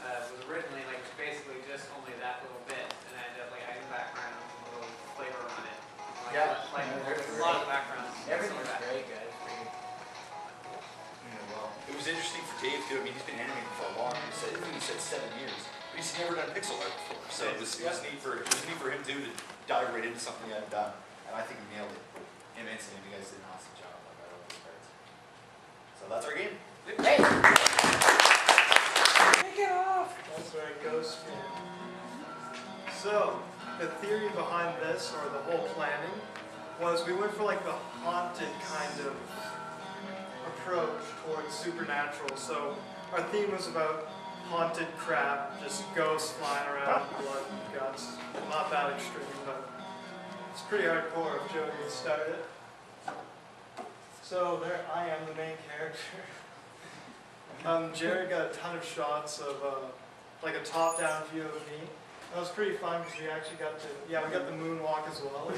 was originally like basically just only that little bit, and I ended up like adding background, a little flavor on it. Like, Yeah, like there's a lot of backgrounds. Everything's great, guys. Well, it was interesting for Dave too. I mean, he's been animating for a long. He said 7 years, but he's never done pixel art before. So it was neat for him too to dive right into something he hadn't done, and I think he nailed it immensely. You guys did an awesome job. Like, I love those parts. So that's our game. Hey! Take it off! That's right, ghost game. So, the theory behind this, or the whole planning, was we went for like the haunted kind of approach towards supernatural. So, our theme was about haunted crap, just ghosts flying around, blood and guts. Not that extreme, but it's pretty hardcore if Joe gets started. So, there I am, the main character. Jared got a ton of shots of like a top-down view of me. That was pretty fun because we actually got to, we got the moonwalk as well.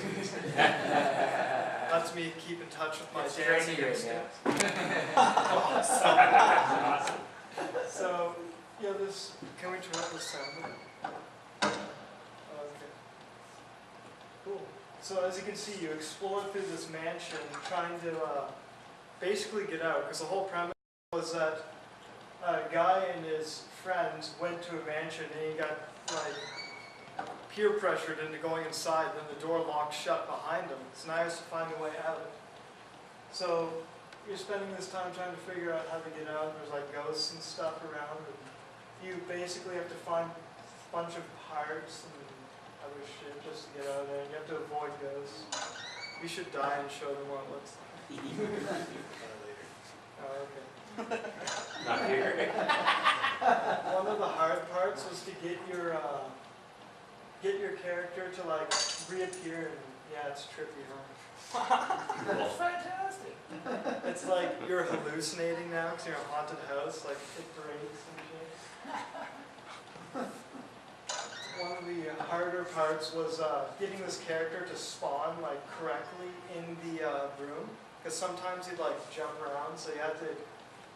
Lets me keep in touch with my dancing instincts. So, this, can we turn up the sound? Okay. Cool. So as you can see, you explore through this mansion trying to basically get out, because the whole premise was that a guy and his friends went to a mansion and he got like peer pressured into going inside, then the door locked shut behind him. So now he has to find a way out. So you're spending this time trying to figure out how to get out. There's like ghosts and stuff around, and you basically have to find a bunch of parts and other shit just to get out of there. You have to avoid ghosts. You should die and show them what it looks like. Oh, okay. Not here. One of the hard parts was to get your character to like reappear, and it's trippy, huh? That's fantastic. It's like you're hallucinating now because you're in a haunted house, like it breaks and shit. One of the harder parts was getting this character to spawn like correctly in the room, because sometimes he'd like jump around, so you had to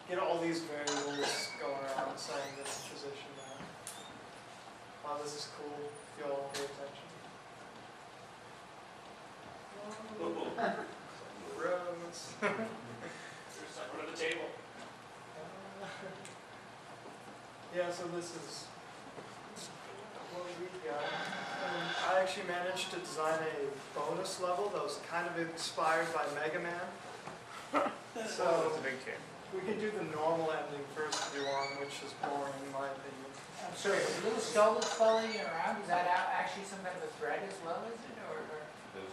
get all these variables going around saying this position now. Wow, this is cool. If you all pay attention. Rose. There's someone at the table. So this is what we got. I actually managed to design a bonus level that was kind of inspired by Mega Man. So It's a big game. we can do the normal ending first if you want, which is boring in my opinion. I'm sorry, the little skull that's following you around, is that actually some kind of a thread as well, is it? Or?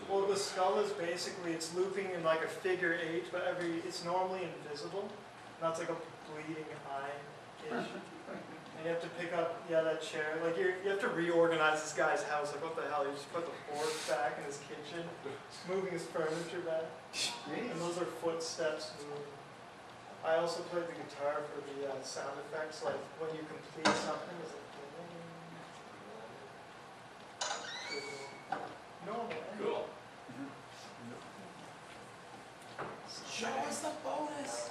Well, the skull is basically, it's looping in like a figure 8, but it's normally invisible. And that's like a bleeding eye-ish. And you have to pick up, that chair. Like you have to reorganize this guy's house. Like what the hell? You just put the fork back in his kitchen, just moving his furniture back. And those are footsteps moving. I also played the guitar for the sound effects, like when you complete something, it's like normal. Cool. Show us the bonus!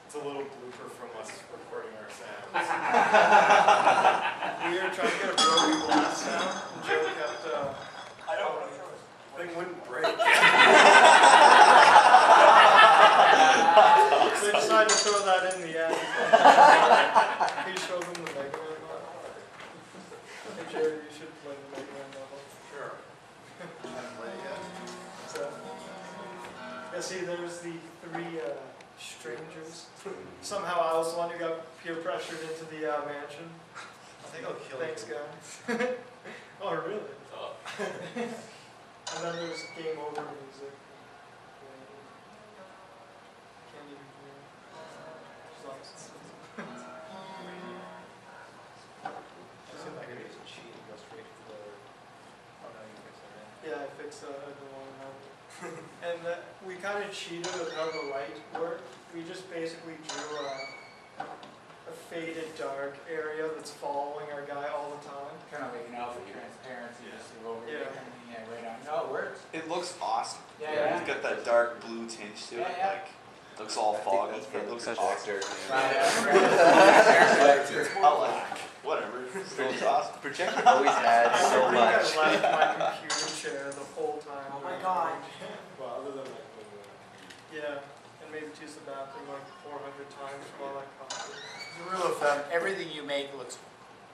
It's a little blooper from us recording our sounds. We were trying to get a broken glass sound, and Joe kept, I don't know. Thing wouldn't break. So they decided to throw that in the end. Can you show them the Mega Man level? Hey Jerry, you should play the Mega Man level. Sure. So, see, there's the 3 strangers. Somehow I was the one who got peer pressured into the mansion. I think I'll kill Thanks, you. guys. Oh, really? Oh. And then there's game over music. Can't even hear. Yeah, I fixed that. I don't want to have it. And we kind of cheated with how the light worked. We just basically drew a faded dark area that's following our guy all the time. Kind of like an alpha transparency, just to go over Yeah. right on. No, it works. It looks awesome. Yeah. It's got that dark blue tinge to it. Yeah. Like, Looks all foggy. It looks awesome. Whatever. It's awesome. Projector always adds I so think much. I left my computer chair the whole time. Oh my God. Well, other than like when Yeah, and maybe to use the bathroom like 400 times from all that coffee. As a rule of thumb, everything you make looks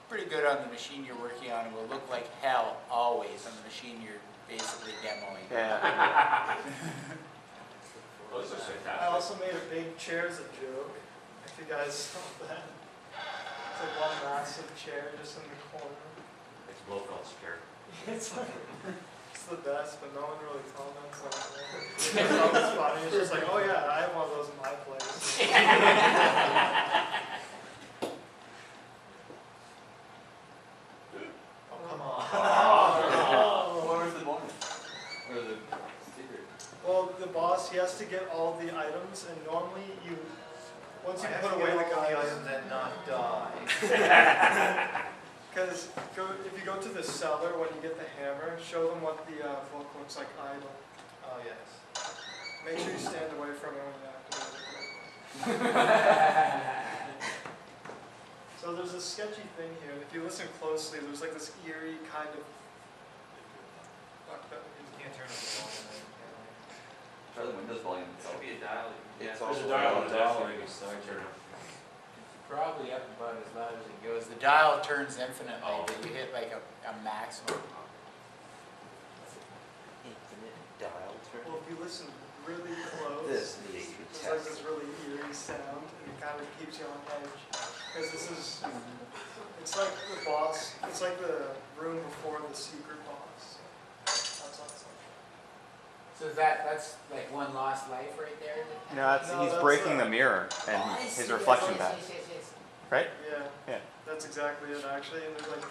pretty good on the machine you're working on, and will look like hell always on the machine you're basically demoing. Yeah. Those are fantastic. I also made a big chair as a joke, if you guys saw that. It's like one massive chair just in the corner. It's Blofeld's chair. It's like, it's the best, but no one really comments on it. It's always funny, it's just like, oh yeah, I have one of those in my place. Oh, come on. What was the bonus? Or the secret? Well, the boss, he has to get all the items, and normally you, once you put away the guns, and not die. because if you go to the cellar when you get the hammer, show them what the book looks like idle. Oh, yes. Make sure you stand away from it when you activate it. So there's a sketchy thing here, and if you listen closely, there's like this eerie kind of. Fuck that music. Can't turn up the volume. Try the Windows volume itself. Maybe a dial. It's There's also a dial on on the the desk. dial. You can start turning up. Probably up about as loud as it goes. The dial turns infinitely, Oh. but you hit like a maximum. Infinite dial turn. Well, if you listen really close, This needs to be there's like tested. this really eerie sound, and it kind of keeps you on edge. Because this is, it's like the boss, it's like the room before the secret boss. That's what it's like. So that's like one lost life right there? No, No, he's that's breaking a- the mirror and Oh, I his see. reflection Yes, back, yes, yes, yes. right? Yeah. Yeah. That's exactly it, actually. And there's like,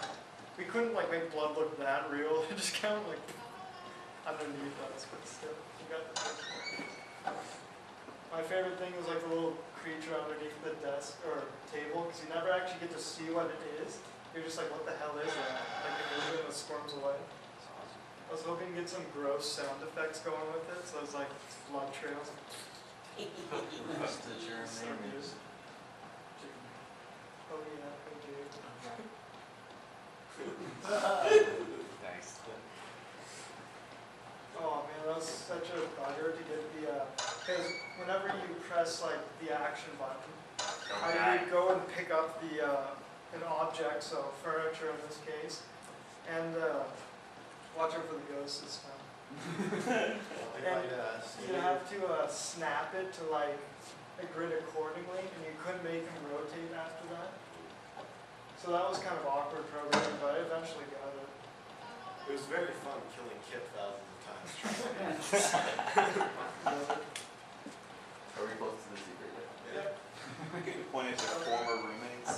we couldn't like make blood look that real. It just kind of like underneath us, but still, you got the picture. My favorite thing is like the little creature underneath the desk or table, because you never actually get to see what it is. You're just like, what the hell is that? Like it moves and it squirms away. I was hoping to get some gross sound effects going with it, so it's like blood trails. What's the germ So name good. is? Oh yeah, I do. Thanks. Oh man, that was such a bugger to get the, because whenever you press like the action button, I would go and pick up the, an object, so furniture in this case, and watch out for the ghosts this time. And you have to snap it to like a grid accordingly, and you couldn't make them rotate after that. So that was kind of awkward programming, but I eventually got it. It was very fun killing Kip thousands of times. Are we close to the secret yet? Yep. Good point is your former roommates.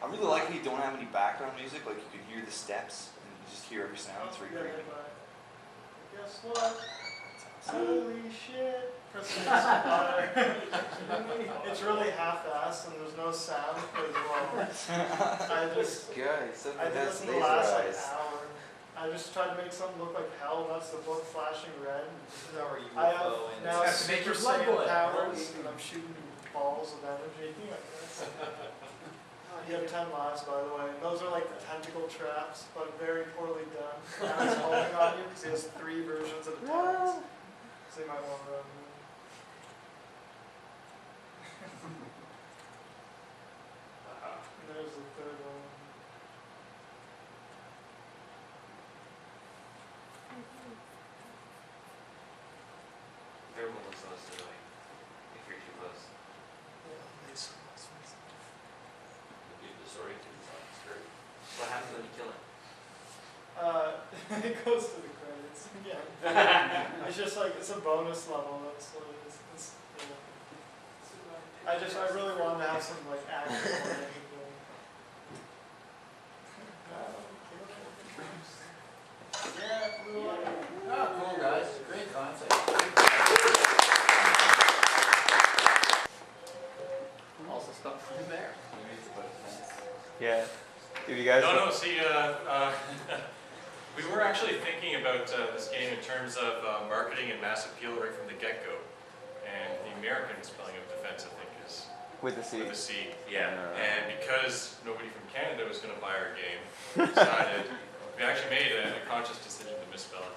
I really like how you don't have any background music, like you can hear the steps and you just hear every sound. It's very creepy. Guess what? Holy shit! Press the next butter. It's really half-assed and there's no sound because, well, I just, Guys, something I did has this in the laser last like eyes. hour. I just tried to make something look like hell, and that's the book flashing red. This is our I have UFO and now Have to make Super your blood Saiyan boil. powers, and I'm shooting balls of energy. You have 10 lives, by the way. And those are like the tentacle traps, but very poorly done. Now he's holding on you because he has 3 versions of attacks. So you might want to run him. And there's the 3rd one. Everyone looks so silly. If you're too close. Get disoriented, it's great. What happens when you kill it? It goes to the credits. Yeah. It's just like, it's a bonus level, that's what it is. I really wanted to have some like action oriented thing. Yeah, blue light. Oh, cool guys, great concept. Also stuff in there. Maybe it's about a fence. Yeah. Did you guys? No, see, we were actually thinking about this game in terms of marketing and mass appeal right from the get-go. And the American spelling of defense, I think, is With the C. with a C. Yeah. And because nobody from Canada was going to buy our game, we decided, we actually made a conscious decision to misspell it.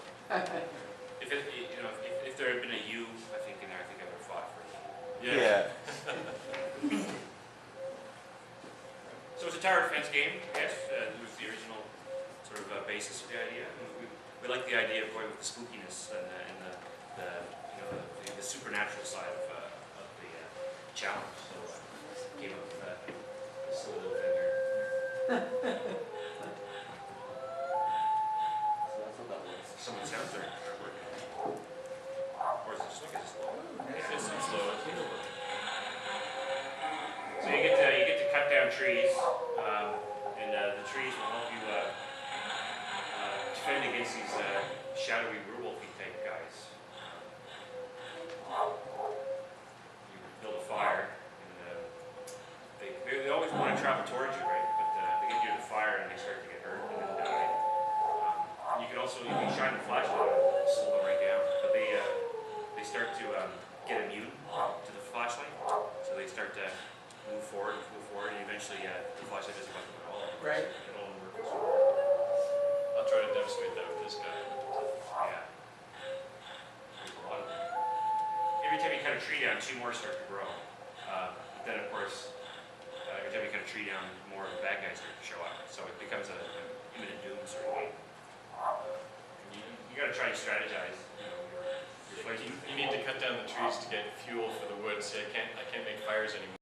If it, you know, if there had been a U, I think in there, I think I would have fought for it. Yeah. So it's a tower defense game, I guess. It was the original sort of basis of the idea. And we like the idea of going with the spookiness and the you know the supernatural side of the challenge. So came up with this little thing here. So that's what that was. Some of the sounds are working. Or is it just like it's slow? It's slow. So you get to cut down trees, and the trees will help you defend against these shadowy werewolfy type guys. You build a fire, and they always want to travel towards you, right? But they get near the fire and they start to get hurt and then die. And you can shine the flashlight on them, slow them right down. But they start to get immune to the flashlight, so they start to move forward, and eventually the flashlight doesn't help them at all. Right. It all works. I'll try to demonstrate that with this guy. Yeah. There's a lot of them. Every time you cut a tree down, two more start to grow. But then, of course, every time you cut a tree down, more of the bad guys start to show up. So it becomes an imminent doom sort of game. You got to try to strategize. You know, your You need to cut down the trees to get fuel for the wood. See, I can't make fires anymore.